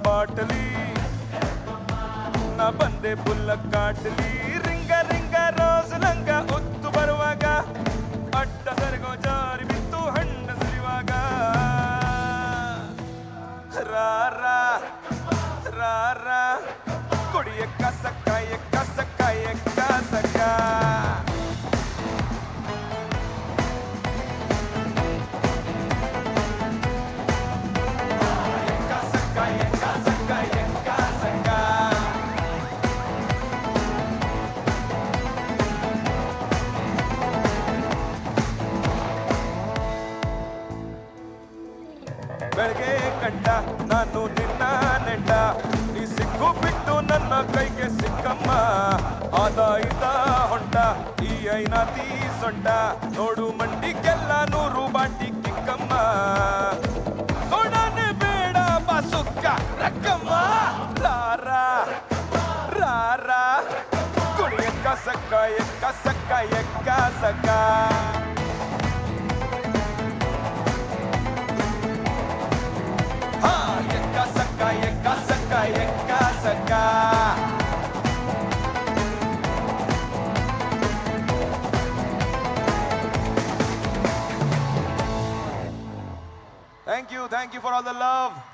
ಬಾಟಲಿ ನಾ ಬಂದೆ ಬುಲ್ಲ ಕಾಟಲಿ ರಿಂಗ ರಿಂಗ ರೋಸ್ ನಂಗ ಒತ್ತು ಬರುವಾಗ ಅಡ್ಡ ಸರಿಗೋ ಜಾರಿ ಬಿತ್ತು ಹಣ್ಣ ಸುರಿಯುವಾಗ ರಾರಾ ರಾರಾ ಕುಡಿಯಕ್ಕ ಸಕ್ಕ ಎಕ್ಕ ಸಕ್ಕ ಎಕ್ಕ ಸಕ್ಕ ಬೆಳಗ್ಗೆ ಕಂಡ ನಾನು ನಿನ್ನ ನೆಂಡ ನೀ ಸಿಕ್ಕು ಬಿಟ್ಟು ನನ್ನ ಕೈಗೆ ಸಿಕ್ಕಮ್ಮ ಆದ ಇದ ಹೊಂಟ ಈ ಐನಾತಿ ಸೊಂಟ ನೋಡು ಮಂಡಿಗೆಲ್ಲ 100 ಬಾಟಿ ಕಿಕ್ಕಮ್ಮ ಸೊಡನೆ ಬೇಡ ಬಸುಕ್ಕ ರಕ್ಕಮ್ಮ ರಾರಾ ರಾರಾ ಕುಡಿಯಕ್ಕ ಸಕ್ಕ ಎಕ್ಕ ಸಕ್ಕ ಎಕ್ಕ ಸಕ್ಕ Thank you for all the love.